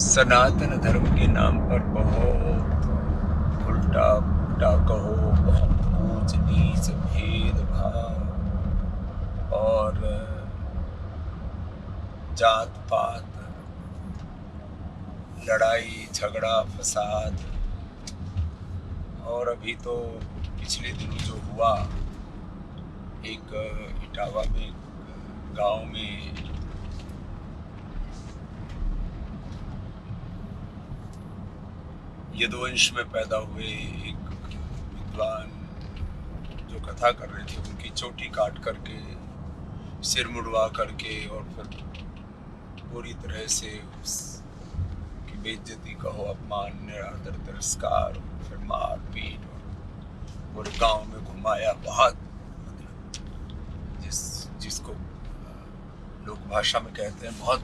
सनातन धर्म के नाम पर बहुत उल्टा पुल्टा कहो, बहुत ऊंच नीच भेदभाव और जात पात, लड़ाई झगड़ा फसाद। और अभी तो पिछले दिनों जो हुआ, एक इटावा में गांव में यदुवंश में पैदा हुए एक विद्वान जो कथा कर रहे थे, उनकी चोटी काट करके, सिर मुड़वा करके और फिर पूरी तरह से उसकी बेइज्जती कहो, अपमान, निरादर, तिरस्कार, फिर मार पीट और पूरे गांव में घुमाया। बहुत मतलब जिसको लोक भाषा में कहते हैं, बहुत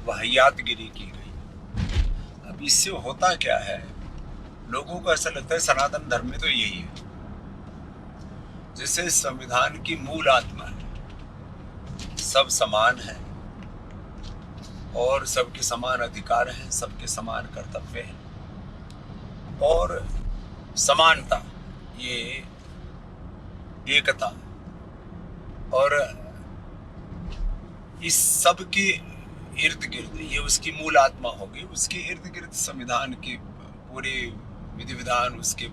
वाहियातगिरी की गई। अब इससे होता क्या है, लोगों को ऐसा लगता है सनातन धर्म में तो यही है, जैसे संविधान की मूल आत्मा है, सब समान है और सबके समान अधिकार हैं, सबके समान कर्तव्य हैं और समानता, ये एकता। और इस सब के इर्द गिर्द ये उसकी मूल आत्मा होगी। उसके इर्द गिर्द संविधान के पूरे विधि विधान, उसके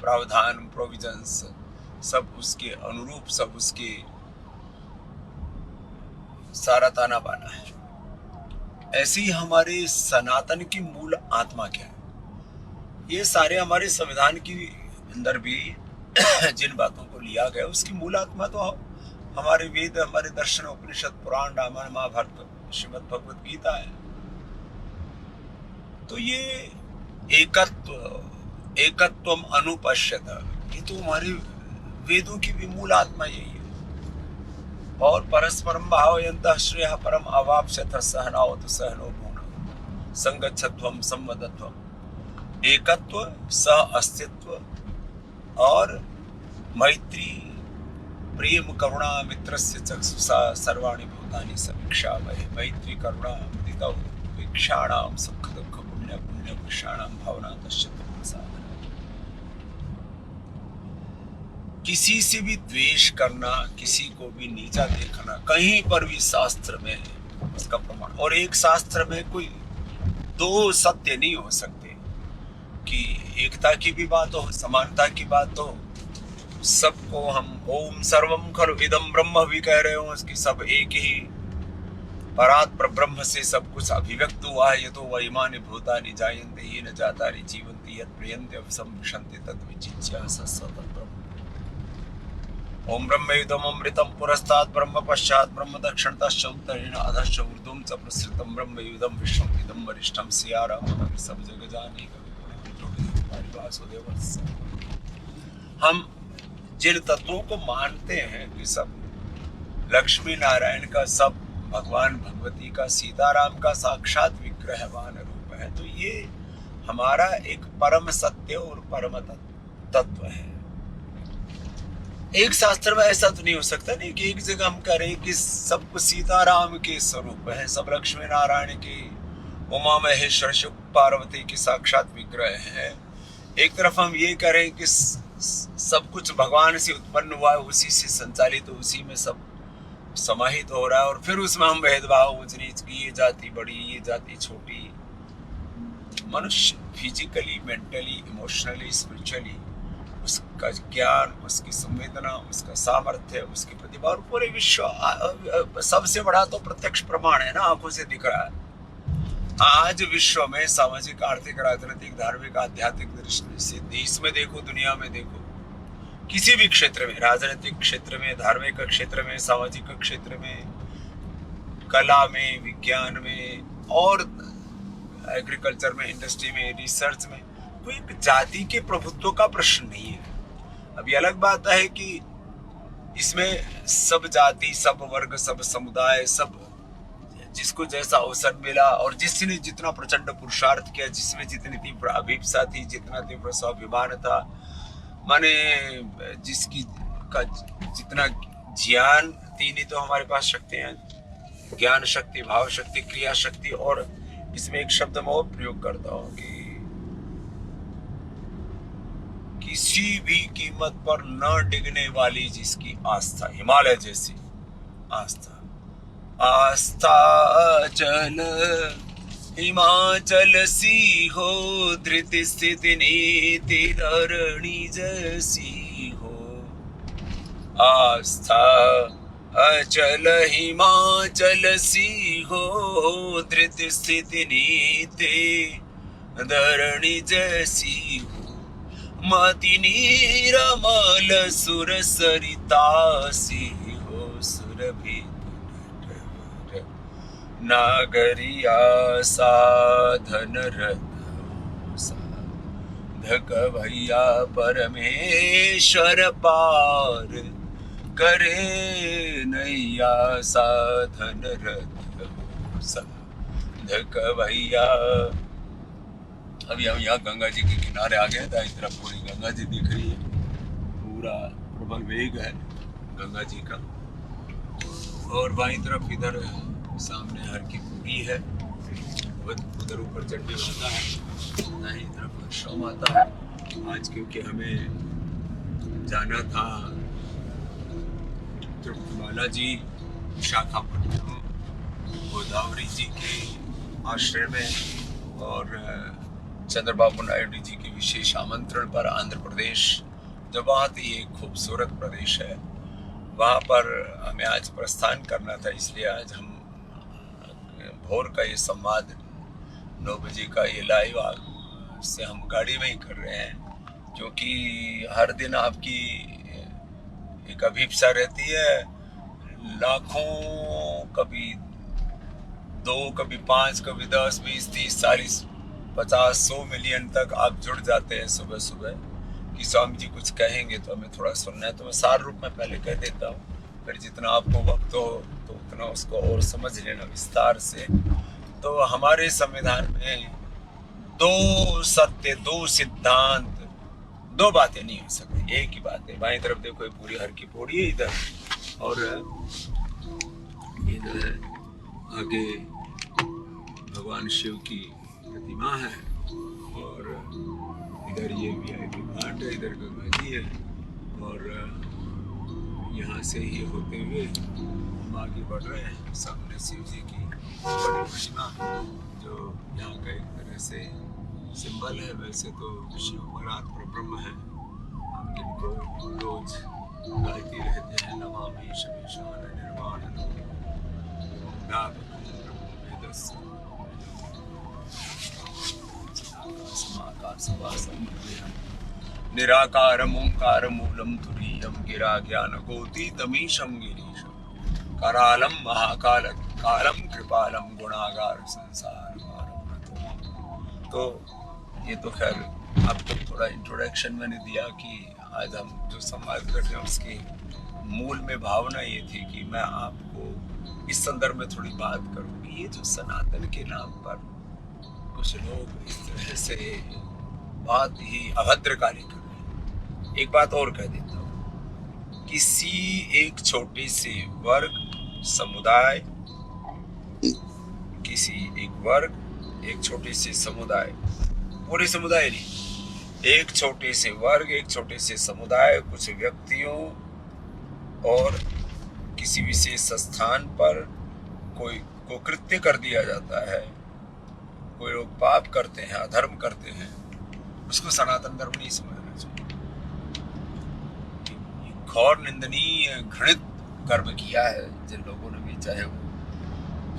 प्रावधान, प्रोविजंस, सब उसके अनुरूप, सब उसके सारा ताना बाना है। ऐसी ही हमारे सनातन की मूल आत्मा क्या है, ये सारे हमारे संविधान की अंदर भी जिन बातों को लिया गया, उसकी मूल आत्मा तो हमारे वेद, हमारे दर्शन, उपनिषद, पुराण, रामायण, महाभारत, श्रीमद् भगवत गीता है। तो ये एकत्वम अनुपश्यत, ये तो हमारे वेदों की भी मूल आत्मा यही है। और परस्परम भावयन्तः श्रेयः परम अवाप्स्यथ सहनावतु सहनो भुनक्तु संगच्छध्वं संवदध्वं। एकत्व, सह अस्तित्व और मैत्री, प्रेम, करुणा, मित्रस्य चक्षुषा सर्वाणि भूतानि समीक्षामहे। मैत्री, करुणा, मुदितौ वीक्षाणां सुख दुःख पुण्य पुण्य वृक्षाणां भावना तस्य साधन। किसी से भी द्वेष करना, किसी को भी नीचा देखना, कहीं पर भी शास्त्र में उसका प्रमाण। और एक शास्त्र में कोई दो सत्य नहीं हो सकते, कि एकता की भी बात हो, समानता की बात हो, सबको हम ओम सर्वम खलु इदम ब्रह्म भी कह रहे हो, कि सब एक ही परात् परब्रह्म से सब कुछ अभिव्यक्त हुआ है। ये तो वैमानि भूतानि जायन्ते येन जातानि जीवन्ति यत् प्रियन्ते अभिसंविशन्ति तद्विचित्य सत्सतं ब्रह्म। ओम ब्रह्मेदम अमृतम पुरस्तात् ब्रह्म पश्चात् ब्रह्म दक्षिणतश्च उत्तरेण अधश्च ऊर्ध्वं च प्रसृतं ब्रह्मयुदं विश्वम् इदं वरिष्ठं सियाराम सब जग जाने वासुदेव। हम जिन तत्वों को मानते हैं कि सब लक्ष्मी नारायण का, सब भगवान भगवती का, सीताराम का साक्षात विग्रहवान रूप है, तो ये हमारा एक परम सत्य और परम तत्व है। एक शास्त्र में ऐसा तो नहीं हो सकता नहीं कि एक जगह हम कह रहे हैं कि सब सीताराम के स्वरूप है, सब लक्ष्मी नारायण के, उमा महेश्वर शिव पार्वती के साक्षात विग्रह है। एक तरफ हम ये कह रहे हैं कि सब कुछ भगवान से उत्पन्न हुआ है, उसी से संचालित, उसी में सब समाहित हो रहा है, और फिर उसमें हम भेदभाव, ऊंच नीच की, ये जाति बड़ी, ये जाति छोटी। मनुष्य फिजिकली, मेंटली, इमोशनली, स्पिरिचुअली, उसका ज्ञान, उसकी संवेदना, उसका सामर्थ्य, उसकी प्रतिभा, और पूरे विश्व, सबसे बड़ा तो प्रत्यक्ष प्रमाण है ना, आंखों से दिख रहा है। आज विश्व में सामाजिक, आर्थिक, राजनीतिक, धार्मिक, आध्यात्मिक दृष्टि से देश में देखो, दुनिया में देखो, किसी भी क्षेत्र में, राजनीतिक क्षेत्र में, धार्मिक क्षेत्र में, सामाजिक क्षेत्र में, कला में, विज्ञान में और एग्रीकल्चर में, इंडस्ट्री में, रिसर्च में, कोई जाति के प्रभुत्व का प्रश्न नहीं है। अभी अलग बात है कि इसमें सब जाति, सब वर्ग, सब समुदाय, सब जिसको जैसा अवसर मिला और जिसने जितना प्रचंड पुरुषार्थ किया, जिसमें जितनी तीव्र अभिप्सा थी, जितना तीव्र स्वाभिमान था, माने जिसकी का जितना ज्ञान, तीन ही तो हमारे पास शक्ति हैं, ज्ञान शक्ति, भाव शक्ति, क्रिया शक्ति और इसमें एक शब्द मैं और प्रयोग करता हूं कि किसी भी कीमत पर न डिगने वाली जिसकी आस्था, हिमालय जैसी आस्था, आस्था चल हिमाचल सी हो, धृति स्थिति नीति धरणी जैसी हो। आस्था अचल हिमाचल सी हो, धृति स्थिति नीति धरणी जैसी हो। मति नीरमल सुर सरिता सी हो, सुरभि नागरिया साधन रथ साधक भैया परमेश्वर पार करे नैया साधन रथ साधक भैया। अभी हम यहाँ गंगा जी के किनारे आ गए, दाईं तरफ पूरी गंगा जी दिख रही है, पूरा प्रबल वेग है गंगा जी का। और बाईं तरफ इधर सामने हर की पूरी है, उधर ऊपर चंडी माता है, दाईं तरफ वैष्णो माता है। आज क्योंकि हमें जाना था तिरुमाला जी विशाखापट्टनम गोदावरी जी के आश्रय में और चंद्रबाबू नायडू जी के विशेष आमंत्रण पर आंध्र प्रदेश, जो बहुत ही एक खूबसूरत प्रदेश है, वहाँ पर हमें आज प्रस्थान करना था। इसलिए आज हम भोर का ये संवाद 9 बजे का ये लाइव से हम गाड़ी में ही कर रहे हैं, क्योंकि हर दिन आपकी एक अभिप्सा रहती है, लाखों, कभी 2, कभी 5, कभी 10, 20, 30, 40, 50, 100 मिलियन तक आप जुड़ जाते हैं सुबह सुबह कि स्वामी जी कुछ कहेंगे तो हमें थोड़ा सुनना है। तो मैं सार रूप में पहले कह देता हूँ, फिर जितना आपको वक्त हो तो उतना उसको और समझ लेना विस्तार से। तो हमारे संविधान में 2 सत्य, 2 सिद्धांत, 2 बातें नहीं हो सकती, एक ही बात है। बाईं तरफ देखो, ये पूरी हर की पौड़ी है इधर, और इधर आगे भगवान शिव की प्रतिमा है, और इधर ये VIP घाट है, इधर गंगा जी है, और यहाँ से ही होते हुए हम आगे बढ़ रहे हैं। सामने शिव जी की बड़ी महिमा, जो यहाँ का एक तरह से सिंबल है। वैसे तो शिव परात् परब्रह्म है, हम जिनको रोज गाते रहते हैं, नमामि शमीशान निर्वाण निराकार ओंकार मूलम तुरीयम गिरा ज्ञान गोतीतमीशम गिरीशम करालम महाकाल कालम कृपालम गुणागार संसार भारम। तो ये तो खैर आपको थोड़ा इंट्रोडक्शन मैंने दिया कि आज हम जो संवाद कर रहे हैं उसकी मूल में भावना ये थी कि मैं आपको इस संदर्भ में थोड़ी बात करूं कि ये जो सनातन के नाम पर कुछ लोग इस तरह से बहुत ही अभद्र कार्य कर रहे हैं। एक बात और कह देता हूँ, किसी एक छोटे से वर्ग, समुदाय, किसी एक वर्ग, एक छोटे से समुदाय, पूरे समुदाय नहीं, एक छोटे से वर्ग, एक छोटे से समुदाय, कुछ व्यक्तियों और किसी विशेष स्थान पर कोई कुकृत्य कर दिया जाता है, कोई लोग पाप करते हैं, अधर्म करते हैं, उसको सनातन धर्म नहीं समझना चाहिए। घोर निंदनीय घृणित कर्म किया है जिन लोगों ने भी, चाहे वो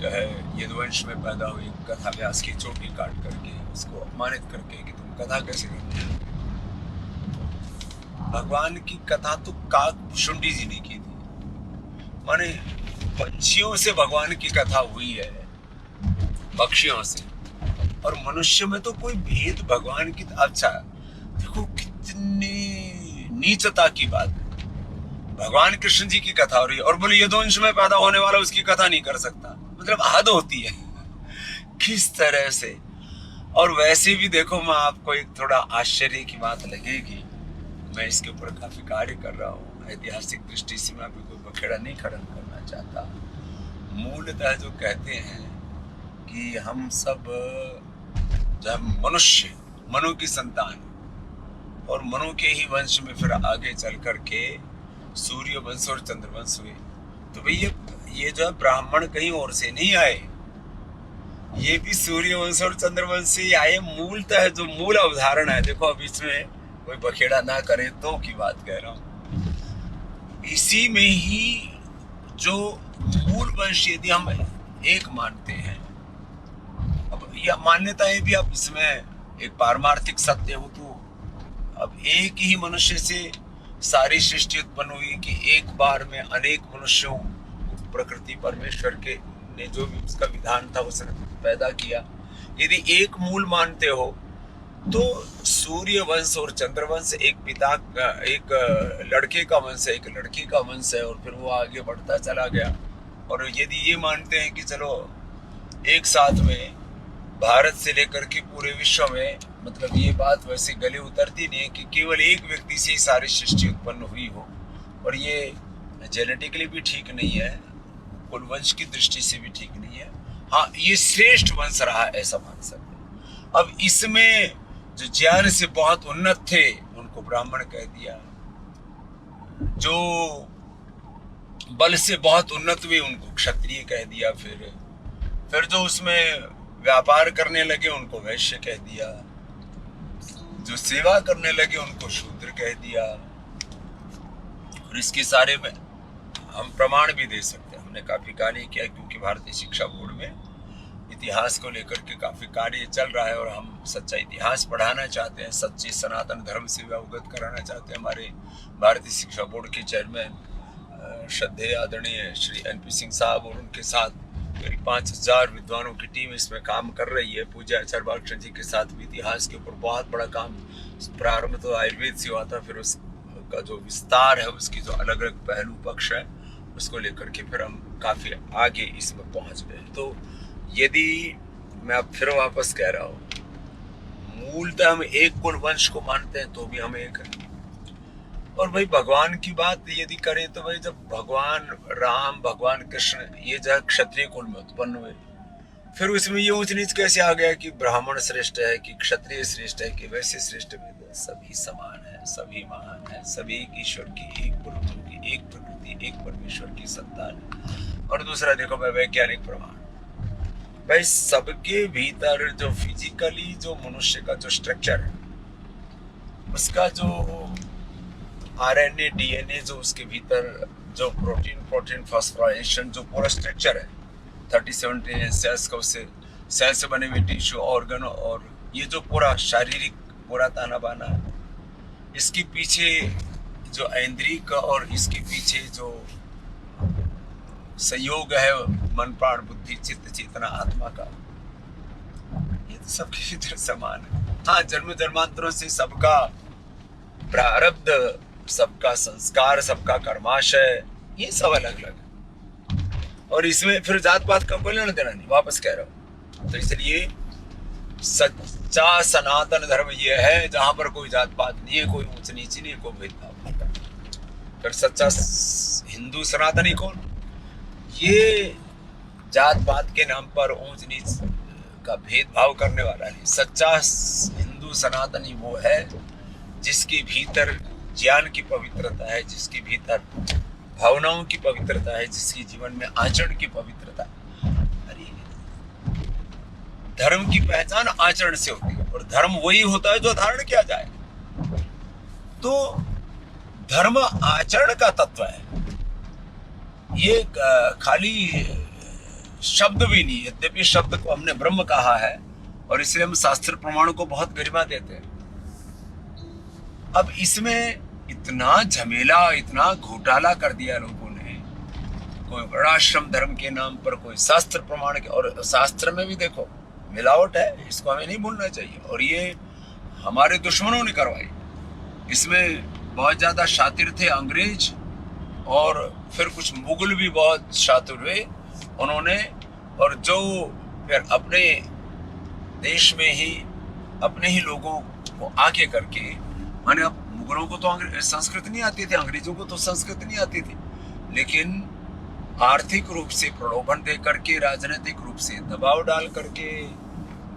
जो है यदुवंश में पैदा हुई कथा व्यास की चोटी काट करके उसको अपमानित करके कि तुम कथा कैसे करते हो। भगवान की कथा तो काकभूषुंडी जी ने की थी, माने पंछियों से भगवान की कथा हुई है, पक्षियों से, और मनुष्य में तो कोई भेद भगवान की। अच्छा देखो कितनी नीचता की बात है, भगवान कृष्ण जी की कथा हो रही है और बोले यदुवंश में पैदा होने वाला उसकी कथा नहीं कर सकता, मतलब हद होती है किस तरह से। और वैसे भी देखो, मैं आपको एक थोड़ा आश्चर्य की बात लगेगी, मैं इसके ऊपर काफी कार्य कर रहा हूँ, ऐतिहासिक दृष्टि से मैं अभी कोई बखेड़ा नहीं खड़ा करना चाहता। मूलतः जो कहते हैं कि हम सब जो मनुष्य, मनु की संतान और मनु के ही वंश में फिर आगे चल करके सूर्य वंश और चंद्रवंश हुए। तो भैया ये जो है ब्राह्मण कहीं और से नहीं आए, ये भी सूर्य वंश और चंद्रवंश से आए। मूलतः जो मूल अवधारणा है, देखो अब इसमें कोई बखेड़ा ना करे तो की बात कह रहा हूं, इसी में ही जो मूल वंश यदि हम एक मानते हैं, अब यह मान्यताएं भी अब इसमें एक पारमार्थिक सत्य हो, तो अब एक ही मनुष्य से सारी सृष्टि उत्पन्न हुई कि एक बार में अनेक मनुष्यों प्रकृति परमेश्वर के ने जो भी उसका विधान था उसने पैदा किया। यदि एक मूल मानते हो तो सूर्य वंश और चंद्रवंश एक पिता का, एक लड़के का वंश है, एक लड़की का वंश है, और फिर वो आगे बढ़ता चला गया। और यदि ये मानते हैं कि चलो एक साथ में भारत से लेकर के पूरे विश्व में, मतलब ये बात वैसे गले उतरती नहीं है कि केवल एक व्यक्ति से ही सारी सृष्टि उत्पन्न हुई हो, और ये जेनेटिकली भी ठीक नहीं है, कुल वंश की दृष्टि से भी ठीक नहीं है। हाँ, ये श्रेष्ठ वंश रहा ऐसा मान सकते हैं। अब इसमें जो ज्ञान से बहुत उन्नत थे उनको ब्राह्मण कह दिया, जो बल से बहुत उन्नत हुए उनको क्षत्रिय कह दिया, फिर जो उसमें व्यापार करने लगे उनको वैश्य कह दिया, जो सेवा करने लगे उनको शूद्र कह दिया। और इसके सारे में हम प्रमाण भी दे सकते हैं, हमने काफी कार्य किया, क्योंकि भारतीय शिक्षा बोर्ड में इतिहास को लेकर के काफी कार्य चल रहा है और हम सच्चा इतिहास पढ़ाना चाहते हैं, सच्चे सनातन धर्म से अवगत कराना चाहते हैं। हमारे भारतीय शिक्षा बोर्ड के चेयरमैन श्रद्धेय आदरणीय श्री NP सिंह साहब और उनके साथ करीब 5000 विद्वानों की टीम इसमें काम कर रही है। पूज्य आचार्य बालकृष्ण जी के साथ भी इतिहास के ऊपर बहुत बड़ा काम, प्रारंभ तो आयुर्वेद से हुआ था, फिर उसका जो विस्तार है, उसकी जो अलग अलग पहलू पक्ष है, उसको लेकर के फिर हम काफी आगे इसमें पहुंच गए। तो यदि मैं अब फिर वापस कह रहा हूँ, मूलतः हम एक कुल वंश को मानते हैं तो भी हम एक हैं। और भाई भगवान की बात यदि करें तो भाई जब भगवान राम, भगवान कृष्ण ये जो क्षत्रिय कुल में उत्पन्न हुए, फिर उसमें ये ऊंच नीच कैसे आ गया कि ब्राह्मण श्रेष्ठ है, कि क्षत्रिय श्रेष्ठ है, कि वैसे श्रेष्ठ है? सभी समान है, सभी महान है, सभी एक ईश्वर की, एक पुरुष की, एक प्रकृति, एक परमेश्वर की संतान है। और दूसरा देखो भाई वैज्ञानिक प्रमाण, भाई सबके भीतर जो फिजिकली जो मनुष्य का जो स्ट्रक्चर है, उसका जो RNA DNA जो उसके भीतर जो प्रोटीन फास्फोराइलेशन जो पूरा स्ट्रक्चर है, 37 सेल्स का, उससे सेल से बने हुए टिश्यू, ऑर्गन, और ये जो पूरा शारीरिक पूरा ताना बाना है, इसके पीछे जो ऐन्द्रिक और इसके पीछे जो संयोग है मन प्राण बुद्धि चित्त चेतना आत्मा का, ये तो सबके भीतर समान है। हाँ, जन्म जन्मांतरों से सबका प्रारब्ध, सबका संस्कार, सबका कर्माशय, ये सब अलग अलग है, और इसमें फिर जात पात का कोई लेना देना नहीं, वापस कह रहा हूं। तो इसलिए सच्चा सनातन धर्म ये है जहां पर कोई जात पात नहीं है, कोई ऊंच नीच नहीं है, कोई भेदभाव नहीं। फिर सच्चा हिंदू सनातनी कौन? ये जात पात के नाम पर ऊंच नीच का भेदभाव करने वाला नहीं। सच्चा हिंदू सनातनी वो है जिसके भीतर ज्ञान की पवित्रता है, जिसके भीतर भावनाओं की पवित्रता है, जिसके जीवन में आचरण की पवित्रता है। अरे धर्म की पहचान आचरण से होती है, और धर्म वही होता है जो धारण किया जाए। तो धर्म आचरण का तत्व है, ये खाली शब्द भी नहीं। यद्यपि शब्द को हमने ब्रह्म कहा है और इसलिए हम शास्त्र प्रमाण को बहुत गरिमा देते हैं। अब इसमें इतना झमेला, इतना घोटाला कर दिया लोगों ने, कोई वर्णाश्रम धर्म के नाम पर, कोई शास्त्र प्रमाण के, और शास्त्र में भी देखो मिलावट है, इसको हमें नहीं भूलना चाहिए। और ये हमारे दुश्मनों ने करवाई। इसमें बहुत ज्यादा शातिर थे अंग्रेज, और फिर कुछ मुगल भी बहुत शातिर हुए उन्होंने, और जो फिर अपने देश में ही अपने ही लोगों को आगे करके, माने अब मुगलों को तो संस्कृत नहीं आती थी, अंग्रेजों को तो संस्कृत नहीं आती थी, लेकिन आर्थिक रूप से प्रलोभन दे करके, राजनीतिक रूप से दबाव डाल करके,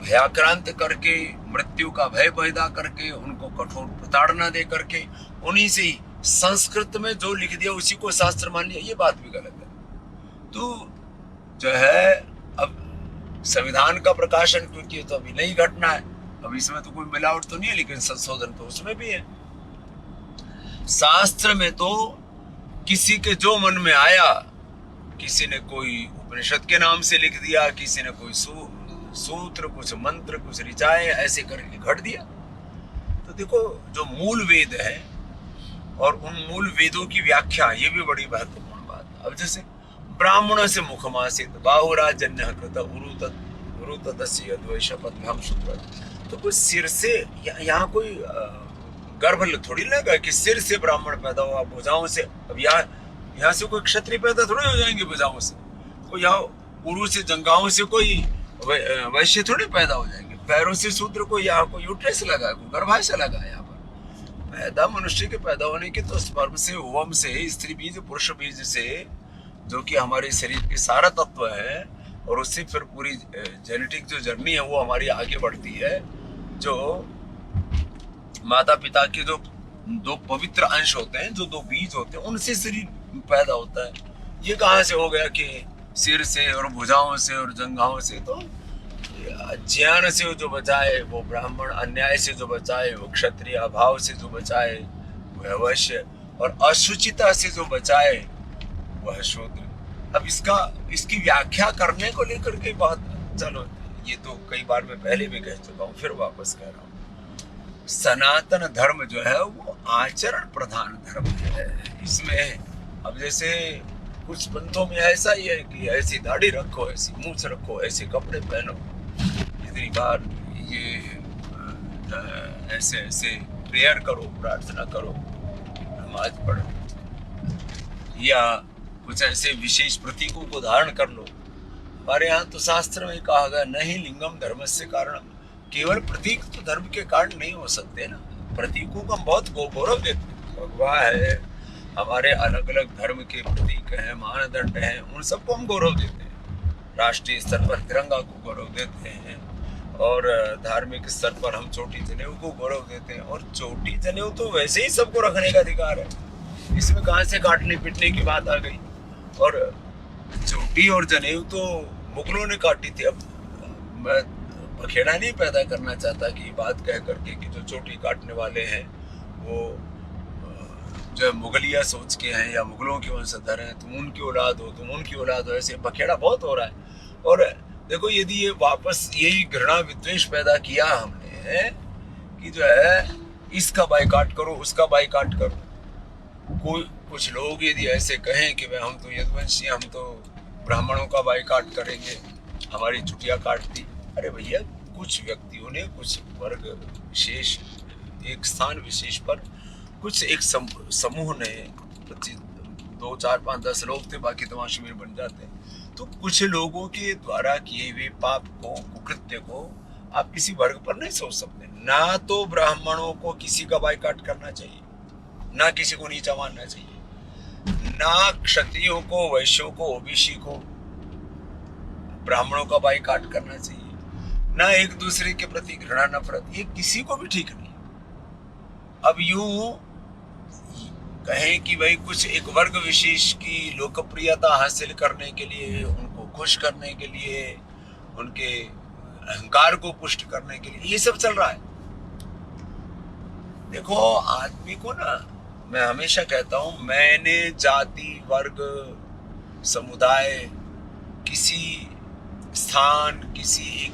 भयाक्रांत करके, मृत्यु का भय पैदा करके, उनको कठोर प्रताड़ना दे करके, उन्हीं से ही संस्कृत में जो लिख दिया उसी को शास्त्र मान लिया, ये बात भी गलत है। तो जो है अब संविधान का प्रकाशन क्योंकि ये तो अभी नई घटना है, अब इसमें तो कोई मिलावट तो नहीं है, लेकिन संशोधन तो उसमें भी है। शास्त्र में तो किसी के जो मन में आया, किसी ने कोई उपनिषद के नाम से लिख दिया, किसी ने कोई सूत्र, कुछ मंत्र, कुछ ऋचाएं ऐसे करके घट दिया। तो देखो जो मूल वेद है और उन मूल वेदों की व्याख्या, ये भी बड़ी महत्वपूर्ण बात है। अब जैसे ब्राह्मण से मुखमासित बाहुराजन्य कृत उरुतस्य यद्वैशपथ हम सूत्र, तो कोई सिर से यहाँ कोई गर्भ थोड़ी लगा कि सिर से ब्राह्मण पैदा हुआ, भुजाओं से। अब यहाँ से कोई क्षत्रिय पैदा थोड़ी हो जाएंगे भुजाओं से, कोई यहाँ उरु से जंगाओं से कोई वैश्य थोड़ी पैदा हो जाएंगे, पैरों से शूद्र को यहाँ को यूट्रस लगा, कोई गर्भाशय लगा। यहाँ पर पैदा मनुष्य के पैदा होने के तो स्पर्म से, ओवम से, स्त्री बीज, पुरुष बीज से, जो कि हमारे शरीर के सारा तत्व है, और उससे फिर पूरी जेनेटिक जो जर्नी है वो हमारी आगे बढ़ती है। जो माता पिता के जो दो पवित्र अंश होते हैं, जो दो बीज होते हैं, उनसे शरीर पैदा होता है। ये कहाँ से हो गया कि सिर से और भुजाओं से और जंघाओं से? तो ज्ञान से जो बचाए वो ब्राह्मण, अन्याय से जो बचाए वो क्षत्रिय, अभाव से जो बचाए वह वैश्य, और अशुचिता से जो बचाए वह शूद्र। अब इसकी व्याख्या करने को लेकर के बात, चलो ये तो कई बार मैं पहले भी कह चुका हूँ, फिर वापस कह रहा हूँ। सनातन धर्म जो है वो आचरण प्रधान धर्म है। इसमें अब जैसे कुछ पंथों में ऐसा ही है कि ऐसी दाढ़ी रखो, ऐसी मूंछ रखो, ऐसे कपड़े पहनो, इतनी बार ये ऐसे ऐसे प्रेयर करो, प्रार्थना करो, नमाज पढ़ो, या कुछ ऐसे विशेष प्रतीकों को धारण कर लो। हमारे यहाँ तो शास्त्र में कहा गया नहीं लिंगम धर्मस्य कारणम, केवल प्रतीक तो धर्म के कारण नहीं हो सकते ना। प्रतीकों को हम बहुत गौरव देते हैं, भगवा है, हमारे अलग अलग धर्म के प्रतीक हैं, मानदंड हैं, उन सबको हम गौरव देते हैं। राष्ट्रीय स्तर पर तिरंगा को गौरव देते हैं, और धार्मिक स्तर पर हम चोटी जनेऊ को गौरव देते हैं। और चोटी जनेऊ तो वैसे ही सबको रखने का अधिकार है, इसमें कहाँ से काटने पीटने की बात आ गई। और चोटी और जनेऊ तो मुगलों ने काटी थी। अब मैं बखेड़ा नहीं पैदा करना चाहता कि बात कह करके कि जो चोटी काटने वाले हैं वो जो मुगलिया सोच के हैं या मुगलों के वंशधर हैं, तुम उनकी औलाद हो, तुम उनकी औलाद हो, ऐसे बखेड़ा बहुत हो रहा है। और देखो यदि ये वापस यही घृणा विद्वेष पैदा किया हमने कि जो है इसका बाइकाट करो, उसका बाइकाट करो, कोई कुछ लोग यदि ऐसे कहें कि हम तो यदुवंशी, हम तो ब्राह्मणों का बाइकाट करेंगे, हमारी छुट्टियां काट दी। अरे भैया, कुछ व्यक्तियों ने, कुछ वर्ग विशेष, एक स्थान विशेष पर कुछ एक समूह ने, 2, 4, 5, 10 लोग थे, बाकी तमाम शिविर बन जाते हैं। तो कुछ लोगों के द्वारा किए हुए पाप को, कुकृत्य को आप किसी वर्ग पर नहीं सोच सकते। ना तो ब्राह्मणों को किसी का बाइकाट करना चाहिए, ना किसी को नीचा मानना चाहिए, ना क्षत्रियों को, वैश्यों को, ओबीसी को, ब्राह्मणों का बाइकाट करना चाहिए, ना एक दूसरे के प्रति घृणा, नफरत, ये किसी को भी ठीक नहीं। अब यूं कहें कि भाई कुछ एक वर्ग विशेष की लोकप्रियता हासिल करने के लिए, उनको खुश करने के लिए, उनके अहंकार को पुष्ट करने के लिए ये सब चल रहा है। देखो आदमी को ना, मैं हमेशा कहता हूं, मैंने जाति, वर्ग, समुदाय, किसी स्थान, किसी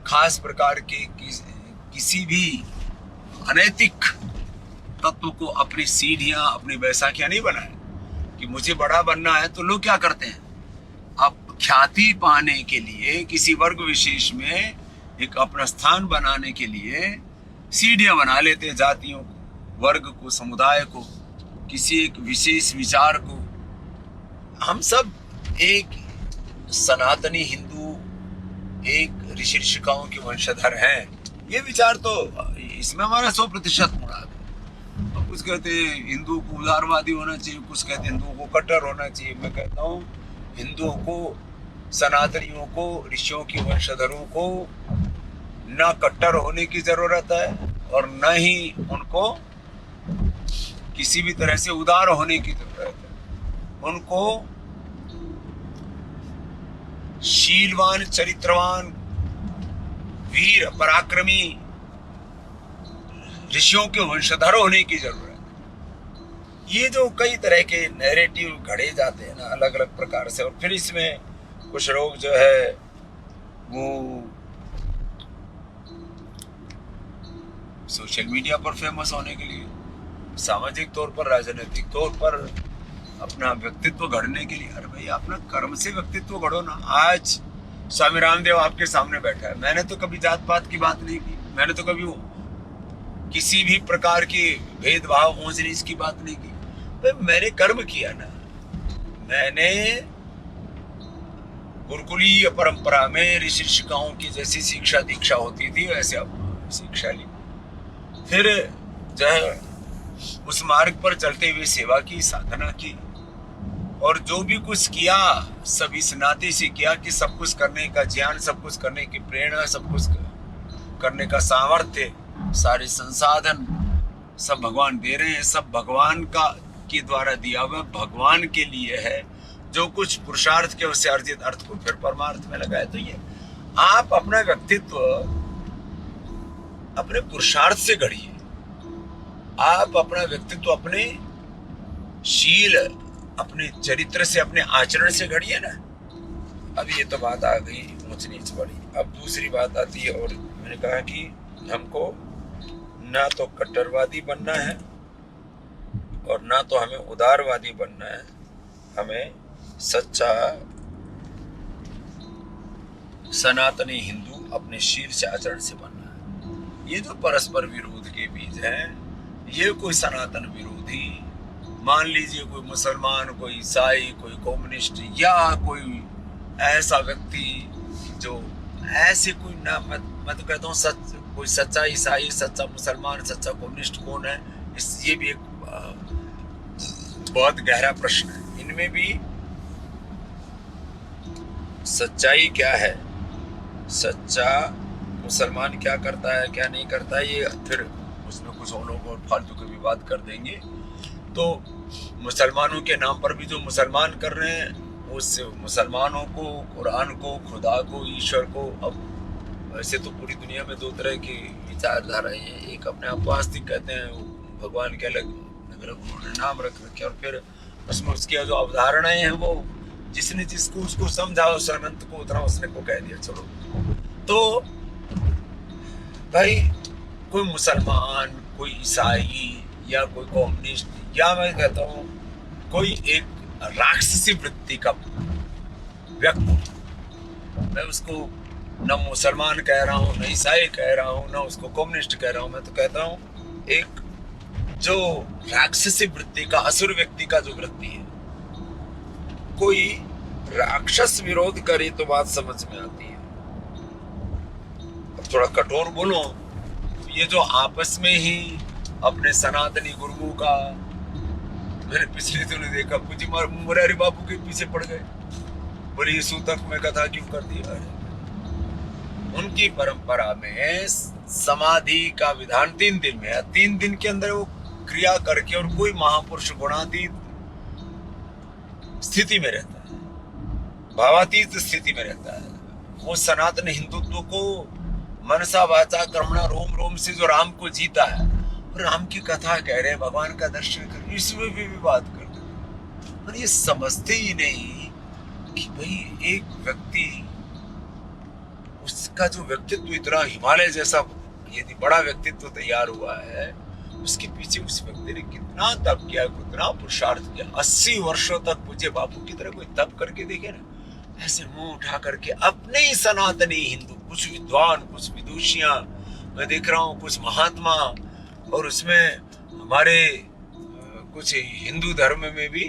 खास प्रकार के किसी भी अनैतिक तत्व को अपनी सीढ़ियां, अपनी बैसाखियां नहीं बनाए। कि मुझे बड़ा बनना है तो लोग क्या करते हैं, अब ख्याति पाने के लिए किसी वर्ग विशेष में एक अपना स्थान बनाने के लिए सीढ़ियां बना लेते हैं, जातियों को, वर्ग को, समुदाय को, किसी एक विशेष विचार को। हम सब एक सनातनी हिंदू, एक ऋषि ऋषिकाओं के वंशधर हैं, ये विचार तो इसमें हमारा 100% मुराद है। कुछ कहते हैं हिंदू को उदारवादी होना चाहिए, कुछ कहते हैं हिंदुओं को कट्टर होना चाहिए। मैं कहता हूँ हिंदुओं को, सनातनियों को, ऋषियों की वंशधरों को न कट्टर होने की जरूरत है और न ही उनको किसी भी तरह से उदार होने की जरूरत है। उनको शीलवान, चरित्रवान, वीर, पराक्रमी ऋषियों के वंशधर होने की जरूरत है। ये जो कई तरह के नैरेटिव घड़े जाते हैं ना अलग अलग प्रकार से, और फिर इसमें कुछ लोग जो है वो सोशल मीडिया पर फेमस होने के लिए, सामाजिक तौर पर, राजनीतिक तौर पर अपना व्यक्तित्व गढ़ने के लिए, अरे भाई अपना कर्म से व्यक्तित्व गढ़ो ना। आज स्वामी रामदेव आपके सामने बैठा है, मैंने तो कभी जात पात की बात नहीं की, मैंने तो कभी किसी भी प्रकार की भेदभाव, ऊंच नीच की बात नहीं की। भाई मैंने कर्म किया ना, मैंने गुरुकुलीय परंपरा में ऋषि ऋषिकाओं की जैसी शिक्षा दीक्षा होती थी वैसे अब शिक्षा ली, फिर जो है उस मार्ग पर चलते हुए सेवा की, साधना की, और जो भी कुछ किया सब इस नाते से किया कि सब कुछ करने का ज्ञान, सब कुछ करने की प्रेरणा, सब कुछ करने का सामर्थ्य, सारे संसाधन सब भगवान दे रहे हैं। सब भगवान का के द्वारा दिया हुआ भगवान के लिए है। जो कुछ पुरुषार्थ के उससे अर्जित अर्थ को फिर परमार्थ में लगाए। तो ये आप अपना व्यक्तित्व अपने पुरुषार्थ से गढ़िए, आप अपना व्यक्तित्व अपने शील, अपने चरित्र से, अपने आचरण से गढ़िए ना। अब ये तो बात आ गई ऊंच नीच वाली। अब दूसरी बात आती है, और मैंने कहा कि हमको ना तो कट्टरवादी बनना है और ना तो हमें उदारवादी बनना है, हमें सच्चा सनातनी हिंदू अपने शील से, आचरण से बनना है। ये जो परस्पर विरोध के बीज हैं, ये कोई सनातन विरोधी, मान लीजिए कोई मुसलमान, कोई ईसाई, कोई कम्युनिस्ट, या कोई ऐसा व्यक्ति जो ऐसे कोई ना, मैं तो कहता हूँ कोई सच्चा ईसाई, सच्चा मुसलमान, सच्चा कम्युनिस्ट कौन है, ये भी एक बहुत गहरा प्रश्न है। इनमें भी सच्चाई क्या है, सच्चा मुसलमान क्या करता है, क्या नहीं करता है, ये फिर उसमें कुछ और लोग और फालतू की भी बात कर देंगे। तो मुसलमानों के नाम पर भी जो मुसलमान कर रहे हैं, उससे मुसलमानों को, कुरान को, खुदा को, ईश्वर को, अब वैसे तो पूरी दुनिया में दो तरह की विचारधाराएं हैं। एक अपने आप वास्तविक कहते हैं, भगवान के अलग उन्होंने नाम रख रखे, और फिर उसमें उसकी जो अवधारणाएं हैं वो जिसने जिसको उसको समझा, उस अनंत को उतना उसने को कह दिया। चलो, तो भाई कोई मुसलमान, कोई ईसाई, या कोई कम्युनिस्ट, या मैं कहता हूँ कोई एक राक्षसी वृत्ति का व्यक्ति, मैं उसको न मुसलमान कह रहा हूँ, न ईसाई कह रहा हूँ, न उसको कम्युनिस्ट कह रहा हूँ, मैं तो कहता हूँ एक जो राक्षसी वृत्ति का, असुर व्यक्ति का जो वृत्ति है। कोई राक्षस विरोध करे तो बात समझ में आती है। अब थोड़ा कठोर बोलो, ये जो आपस में ही अपने सनातनी गुरुओं का, मैंने पिछले दिनों देखा पूजी मुरारी बापू के पीछे पड़ गए, बोले ये सूतक में कथा क्यों कर दिया है। उनकी परंपरा में समाधि का विधान 3 दिन में है, 3 दिन के अंदर वो क्रिया करके और कोई महापुरुष गुणातीत स्थिति में रहता है, भावातीत स्थिति में रहता है। वो सनातन हिंदुत्व को मनसा वाचा कर्मणा रोम रोम से जो राम को जीता है, राम की कथा कह रहे हैं, भगवान का दर्शन कर रहे हैं, इसमें भी बात कर रहे हैं। पर ये समझते ही नहीं कि भाई एक व्यक्ति, उसका जो व्यक्तित्व इतना हिमालय जैसा यदि बड़ा व्यक्तित्व तैयार हुआ है, उसके पीछे उस व्यक्ति ने कितना तप किया, कितना पुरुषार्थ किया। 80 वर्षों तक पूज्य बापू की तरह कोई तप करके देखे ना, ऐसे मुंह उठा करके अपने ही सनातनी हिंदू, कुछ विद्वान, कुछ विदुषियां, मैं देख रहा हूँ कुछ महात्मा, और उसमें हमारे कुछ हिंदू धर्म में भी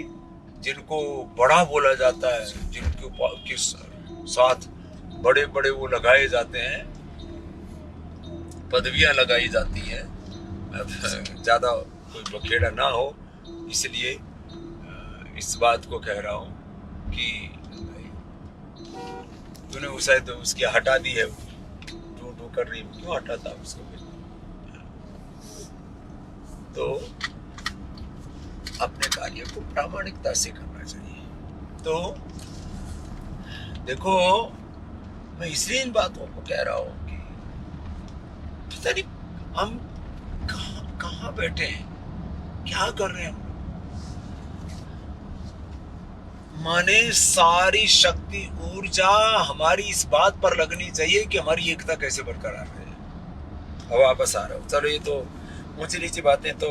जिनको बड़ा बोला जाता है, जिनके साथ बड़े बड़े वो लगाए जाते हैं, पदवियां लगाई जाती हैं। ज्यादा कोई बखेड़ा ना हो, इसलिए इस बात को कह रहा हूँ कि तूने उसे तो उसकी हटा दी है, टू कर रही, क्यों हटाता उसको? तो अपने कार्य को प्रामाणिकता से करना चाहिए। तो देखो, मैं इसलिए इन बातों को कह रहा हूं कि पता नहीं हम कहाँ बैठे हैं, क्या कर रहे हैं। माने सारी शक्ति ऊर्जा हमारी इस बात पर लगनी चाहिए कि हमारी एकता कैसे बरकरार रहे। अब वापस आ रहा हूँ, चलो ये तो ऊंची नीची बातें तो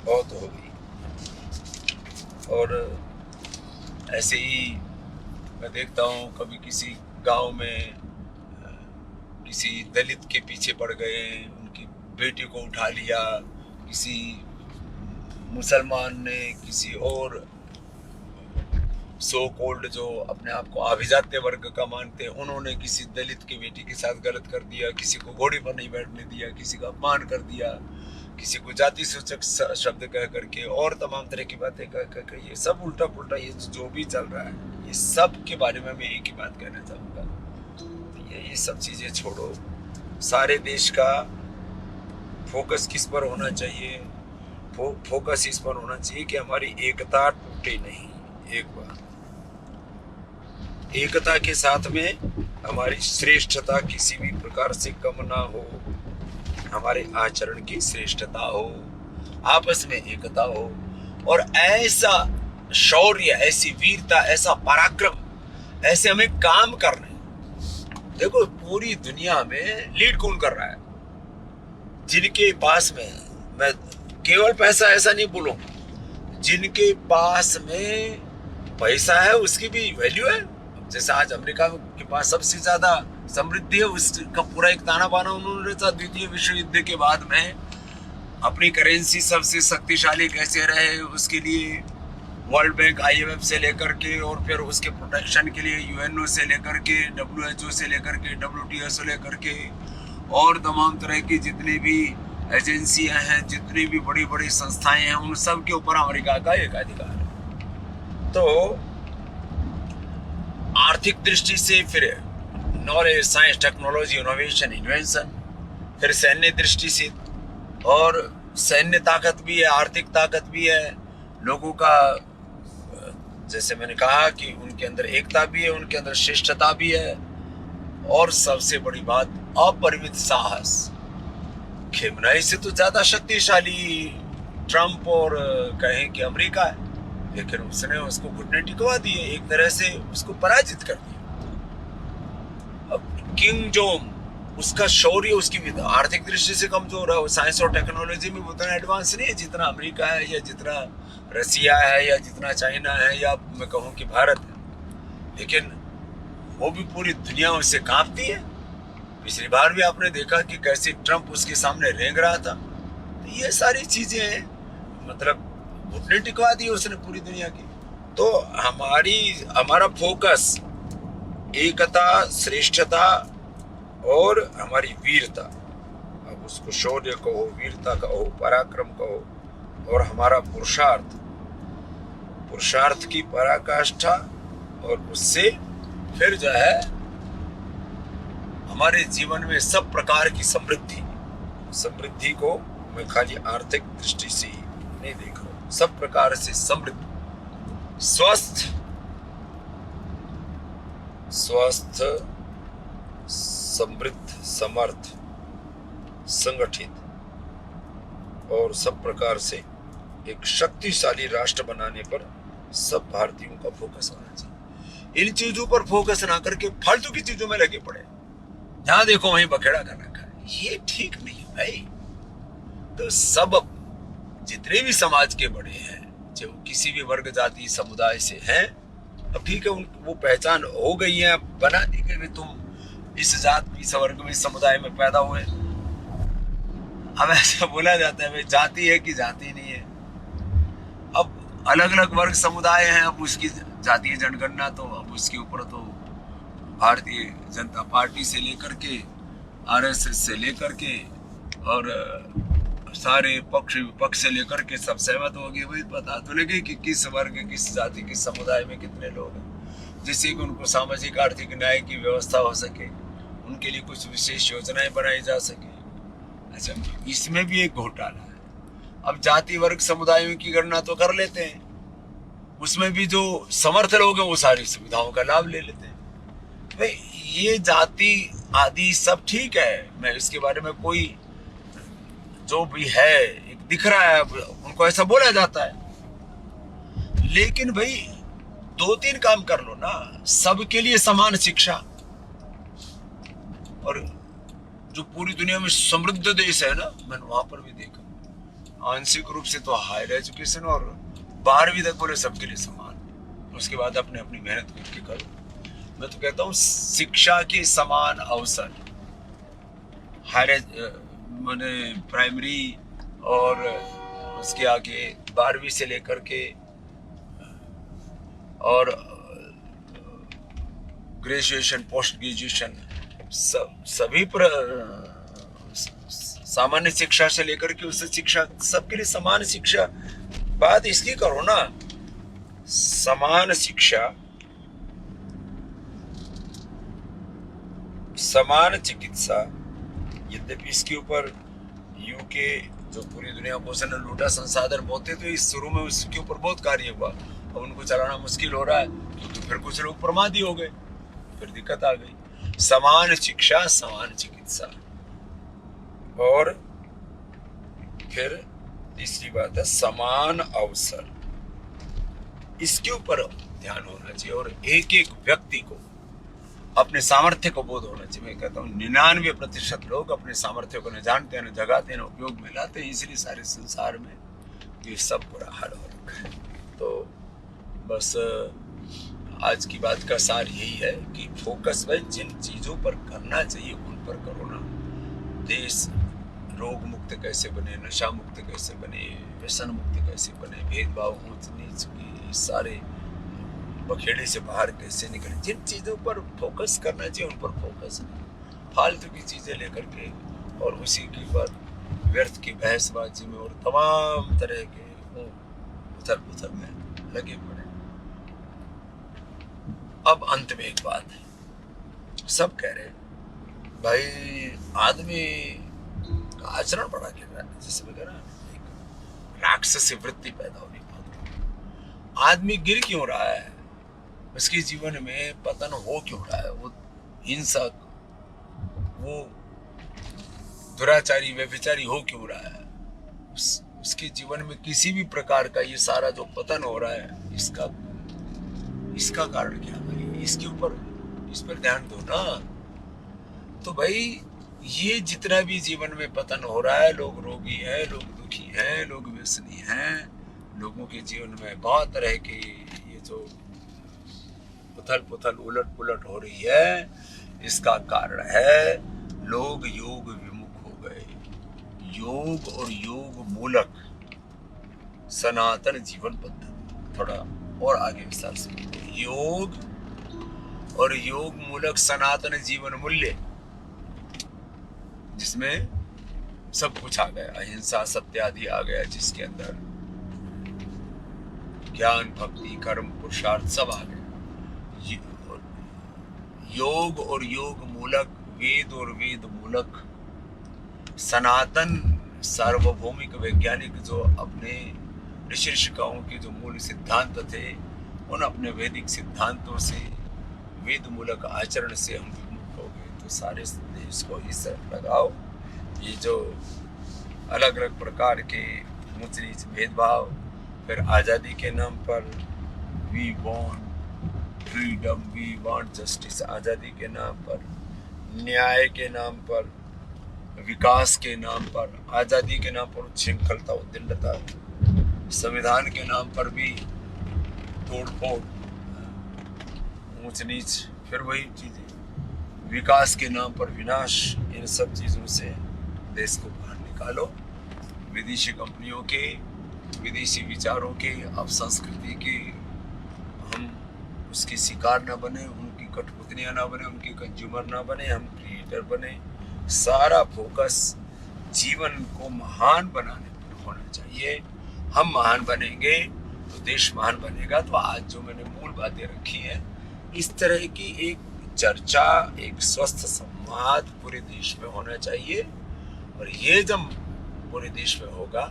बहुत हो गई, और ऐसे ही मैं देखता हूँ कभी किसी गांव में किसी दलित के पीछे पड़ गए, उनकी बेटी को उठा लिया, किसी मुसलमान ने किसी और सो कोल्ड जो अपने आप को अभिजात्य वर्ग का मानते हैं, उन्होंने किसी दलित की बेटी के साथ गलत कर दिया, किसी को घोड़े पर नहीं बैठने दिया, किसी का अपमान कर दिया, किसी को जाति सूचक शब्द कह करके और तमाम तरह की बातें कह करके, ये सब उल्टा पुल्टा ये जो भी चल रहा है, ये सब के बारे में मैं एक ही बात कहना चाहूँगा। तो ये सब चीज़ें छोड़ो, सारे देश का फोकस किस पर होना चाहिए? फोकस इस पर होना चाहिए कि हमारी एकता टूटे नहीं। एक बार एकता के साथ में हमारी श्रेष्ठता किसी भी प्रकार से कम ना हो, हमारे आचरण की श्रेष्ठता हो, आपस में एकता हो, और ऐसा शौर्य, ऐसी वीरता, ऐसा पराक्रम, ऐसे हमें काम करना है। देखो पूरी दुनिया में लीड कौन कर रहा है? जिनके पास में, मैं केवल पैसा ऐसा नहीं बोलूं, जिनके पास में पैसा है उसकी भी वैल्यू है। जैसे आज अमेरिका के पास सबसे ज्यादा समृद्धि है, उसका पूरा एक ताना बाना उन्होंने रचा द्वितीय विश्व युद्ध के बाद में अपनी करेंसी सबसे शक्तिशाली कैसे रहे उसके लिए वर्ल्ड बैंक, IMF से लेकर के, और फिर उसके प्रोटेक्शन के लिए UNO से लेकर के, WHO से लेकर के, WTO से लेकर के, और तमाम तरह की जितनी भी एजेंसियां हैं, जितनी भी बड़ी बड़ी संस्थाएं हैं, उन सब के ऊपर अमेरिका का एक अधिकार है। तो आर्थिक दृष्टि से फिर knowledge, science, technology, innovation, invention, फिर सैन्य दृष्टि से, और सैन्य ताकत भी है, आर्थिक ताकत भी है, लोगों का, जैसे मैंने कहा कि उनके अंदर एकता भी है, उनके अंदर श्रेष्ठता भी है, और सबसे बड़ी बात अपरिमित साहस। खेमनाई से तो ज्यादा शक्तिशाली ट्रंप और कहें कि अमेरिका है, लेकिन उसने उसको घुटने टिकवा दिए, एक तरह से उसको पराजित कर दिया। अब किंग जोंग, उसका शौर्य, उसकी आर्थिक दृष्टि से कमजोर है, वो साइंस और टेक्नोलॉजी में उतना एडवांस नहीं है जितना अमेरिका है, या जितना रसिया है, या जितना चाइना है, या मैं कहूँ कि भारत है, लेकिन वो भी पूरी दुनिया उससे कांपती है। पिछली बार भी आपने देखा कि कैसे ट्रंप उसके सामने रेंग रहा था। तो ये सारी चीजें मतलब घुटने टिकवा दी उसने पूरी दुनिया की। तो हमारा फोकस एकता, श्रेष्ठता और हमारी वीरता, अब उसको शौर्य कहो, वीरता कहो, पराक्रम कहो, और हमारा पुरुषार्थ की पराकाष्ठा, और उससे फिर जो है हमारे जीवन में सब प्रकार की समृद्धि को मैं खाली आर्थिक दृष्टि से ही नहीं देख रहा हूं, सब प्रकार से समृद्ध, स्वस्थ, समृद्ध, समर्थ, संगठित और सब प्रकार से एक शक्तिशाली राष्ट्र बनाने पर सब भारतीयों का फोकस होना चाहिए। इन चीजों पर फोकस ना करके फालतू की चीजों में लगे पड़े, जहां देखो वहीं बखेड़ा कर रखा है, ये ठीक नहीं है भाई। तो सब जितने भी समाज के बड़े हैं, जो किसी भी वर्ग, जाति, समुदाय से हैं, अब ठीक है, वो पहचान हो गई है, बना दी गई, तुम इस जात, इस वर्ग में, इस समुदाय में पैदा हुए। अब ऐसा बोला जाता है भाई जाति है कि जाति नहीं है। अब अलग अलग वर्ग समुदाय हैं, अब उसकी जातीय जनगणना तो अब उसके ऊपर तो भारतीय जनता पार्टी से लेकर के RSS से लेकर के और सारे पक्ष विपक्ष से लेकर के सब सहमत हो गए। भाई बता तो लगे कि किस वर्ग, किस जाति, किस समुदाय में कितने लोग हैं, जिससे कि उनको सामाजिक आर्थिक न्याय की व्यवस्था हो सके, उनके लिए कुछ विशेष योजनाएं बनाई जा सके। अच्छा, इसमें भी एक घोटाला है। अब जाति वर्ग समुदायों की गणना तो कर लेते हैं, उसमें भी जो समर्थ लोग हैं वो सारी सुविधाओं का लाभ ले लेते हैं। भाई ये जाति आदि सब ठीक है, मैं इसके बारे में कोई, जो भी है एक दिख रहा है, उनको ऐसा बोला जाता है। लेकिन भाई 2-3 काम कर लो ना, सबके लिए समान शिक्षा। और जो पूरी दुनिया में समृद्ध देश है ना, मैंने वहां पर भी देखा, आंशिक रूप से तो हायर एजुकेशन और 12वीं तक बोले सबके लिए समान, उसके बाद अपने अपनी मेहनत करके करो। मैं तो कहता हूँ शिक्षा के समान अवसर, हायर मैंने प्राइमरी और उसके आगे 12वीं से लेकर के और ग्रेजुएशन, पोस्ट ग्रेजुएशन, सभी पर सामान्य शिक्षा से लेकर के उच्च शिक्षा, सबके लिए समान शिक्षा। बात इसकी करो ना, समान शिक्षा, समान चिकित्सा। यद्यपि इसके ऊपर यूके जो पूरी दुनिया को उसने लूटा संसाधन बहुत थे, तो इस शुरू में उसके ऊपर बहुत कार्य हुआ। अब उनको चलाना मुश्किल हो रहा है क्योंकि फिर कुछ लोग प्रमादी हो गए, फिर दिक्कत आ गई। समान शिक्षा, समान चिकित्सा, और फिर तीसरी बात है समान अवसर। इसके ऊपर ध्यान होना चाहिए और एक एक व्यक्ति को अपने सामर्थ्य को बोध होना चाहिए। मैं कहता हूँ 99% लोग अपने सामर्थ्य को न जानते हैं, न जगाते हैं, न उपयोग में लाते हैं, इसलिए सारे संसार में ये सब बुरा हाल हो रखा है। तो बस आज की बात का सार यही है कि फोकस भाई जिन चीजों पर करना चाहिए उन पर करो ना। देश रोग मुक्त कैसे बने, नशा मुक्त कैसे बने, व्यसन मुक्त कैसे बने, भेदभाव, ऊंच नीच की सारे बखेड़े से बाहर कैसे निकले, जिन चीजों पर फोकस करना चाहिए उन पर फोकस नहीं, फालतू की चीजें लेकर के और उसी के पर व्यर्थ की बहसबाजी में और तमाम तरह के उथल पुथल में लगे पड़े। अब अंत में एक बात है, सब कह रहे भाई आदमी का आचरण बड़ा गिर रहा है, जैसे वगैरह एक राक्षसी वृत्ति पैदा होने की। आदमी गिर क्यों रहा है, उसके जीवन में पतन हो क्यों रहा है, वो हिंसक, वो दुराचारी, व्यभिचारी हो क्यों रहा है, उसके जीवन में किसी भी प्रकार का ये सारा जो पतन हो रहा है, इसका कारण क्या भाई, इसके ऊपर, इस पर ध्यान दो ना। तो भाई ये जितना भी जीवन में पतन हो रहा है, लोग रोगी हैं, लोग दुखी हैं, लोग व्यसनी हैं, लोगों के जीवन में बहुत तरह की ये जो उथल पुथल उलट पुलट हो रही है, इसका कारण है लोग योग विमुख हो गए। योग और योग मूलक सनातन जीवन पद्धति, थोड़ा और आगे विस्तार से, योग और योग मूलक सनातन जीवन मूल्य, जिसमें सब कुछ आ गया, अहिंसा, सत्य आदि आ गया, जिसके अंदर ज्ञान, भक्ति, कर्म, पुरुषार्थ सब आ गया। योग और योग मूलक, वेद और वेद मूलक सनातन सार्वभौमिक वैज्ञानिक जो अपने ऋषि ऋषिकाओं के जो मूल सिद्धांत थे, उन अपने वैदिक सिद्धांतों से, वेद मूलक आचरण से हम विमुख हो गए। तो सारे देश को इस तरफ लगाओ, ये जो अलग अलग प्रकार के ऊंच नीच भेदभाव, फिर आज़ादी के नाम पर we want freedom, we want justice, आज़ादी के नाम पर, न्याय के नाम पर, विकास के नाम पर, आज़ादी के नाम पर उच्छृंखलता, उद्दंडता, संविधान के नाम पर भी तोड़फोड़, ऊंच नीच, फिर वही चीजें, विकास के नाम पर विनाश। इन सब चीजों से देश को बाहर निकालो। विदेशी कंपनियों के, विदेशी विचारों के, अपसंस्कृति के हम उसके शिकार ना बने, उनकी कठपुतलियां ना बने, उनके कंज्यूमर ना बने, हम क्रिएटर बने। सारा फोकस जीवन को महान बनाने पर होना चाहिए। हम महान बनेंगे तो देश महान बनेगा। तो आज जो मैंने मूल बातें रखी हैं, इस तरह की एक चर्चा, एक स्वस्थ संवाद पूरे देश में होना चाहिए। और ये जब पूरे देश में होगा,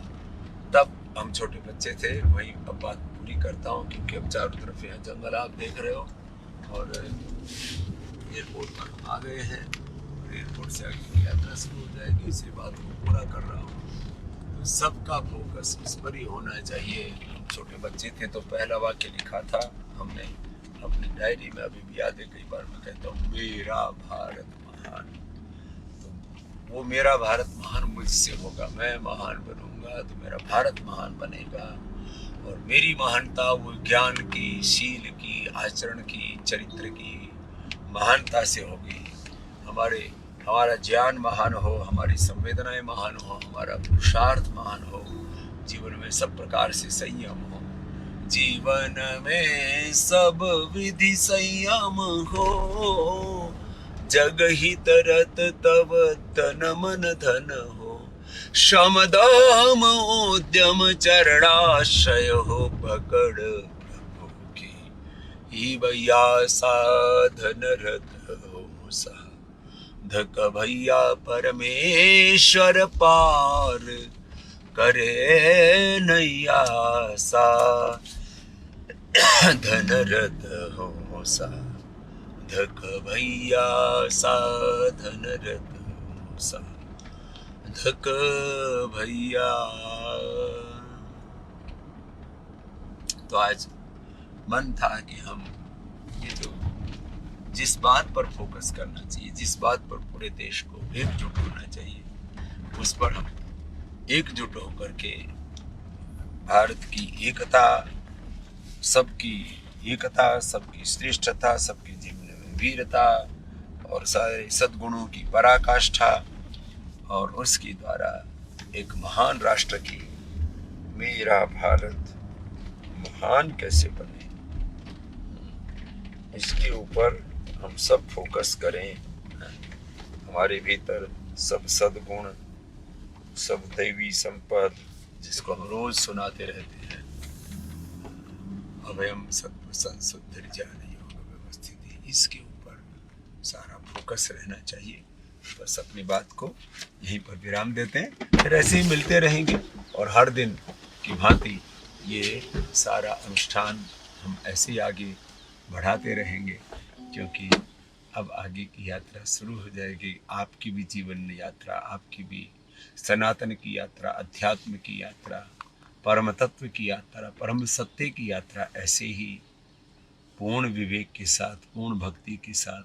तब हम छोटे बच्चे थे, वही अब बात पूरी करता हूँ, क्योंकि अब चारों तरफ यहाँ जंगल आप देख रहे हो और एयरपोर्ट पर आ गए हैं। एयरपोर्ट से आगे की यात्रा शुरू हो जाएगी। इसी बात को पूरा कर रहा हूँ, तो सबका फोकस इस पर ही होना चाहिए। हम छोटे बच्चे थे तो पहला वाक्य लिखा था हमने अपनी डायरी में, अभी भी याद है, कई बार मैं कहता हूँ, मेरा भारत महान। तो वो मेरा भारत महान मुझसे होगा, मैं महान बनूंगा तो मेरा भारत महान बनेगा। और मेरी महानता वो ज्ञान की, शील की, आचरण की, चरित्र की महानता से होगी। हमारा ज्ञान महान हो, हमारी संवेदनाएं महान हो, हमारा पुरुषार्थ महान हो, जीवन में सब प्रकार से संयम हो, जीवन में सब विधि संयम हो, जग हित रत तव तन मन धन हो, श्रम दाम उद्यम चरणाश्रय हो, पकड़ प्रभु की ही भैया साधन रत हो सा, धक भैया परमेश्वर पार करे नैया सा, धन रत हो सा, धक भैया साधन रत हो सा, धक भैया। तो आज मन था कि हम ये जो जिस बात पर फोकस करना चाहिए, जिस बात पर पूरे देश को एकजुट होना चाहिए, उस पर हम एकजुट होकर के भारत की एकता, सबकी एकता, सबकी श्रेष्ठता, सबके जीवन में वीरता और सारे सद्गुणों की पराकाष्ठा, और उसके द्वारा एक महान राष्ट्र की, मेरा भारत महान कैसे बने, इसके ऊपर हम सब फोकस करें। हमारे भीतर सब सद्गुण, सब दैवी संपद, जिसको हम रोज सुनाते रहते हैं, अभयम सत्प्रसन्न सुधीर्जान योग व्यवस्थिति, इसके ऊपर सारा फोकस रहना चाहिए। बस अपनी बात को यहीं पर विराम देते हैं, फिर ऐसे ही मिलते रहेंगे और हर दिन की भांति ये सारा अनुष्ठान हम ऐसे ही आगे बढ़ाते रहेंगे, क्योंकि अब आगे की यात्रा शुरू हो जाएगी। आपकी भी जीवन यात्रा, आपकी भी सनातन की यात्रा, अध्यात्म की यात्रा, परम तत्व की यात्रा, परम सत्य की यात्रा ऐसे ही पूर्ण विवेक के साथ, पूर्ण भक्ति के साथ,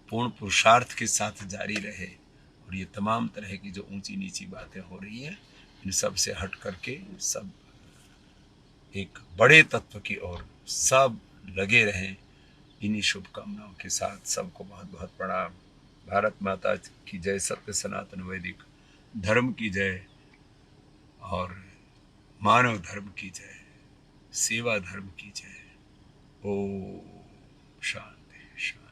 पूर्ण पुरुषार्थ के साथ जारी रहे। और ये तमाम तरह की जो ऊंची नीची बातें हो रही हैं, इन सब से हट करके सब एक बड़े तत्व की ओर सब लगे रहें। इन्हीं शुभकामनाओं के साथ सबको बहुत बहुत प्रणाम। भारत माता की जय, सत्य सनातन वैदिक धर्म की जय, और मानव धर्म की जय, सेवा धर्म की जय। ओम शांति शांति।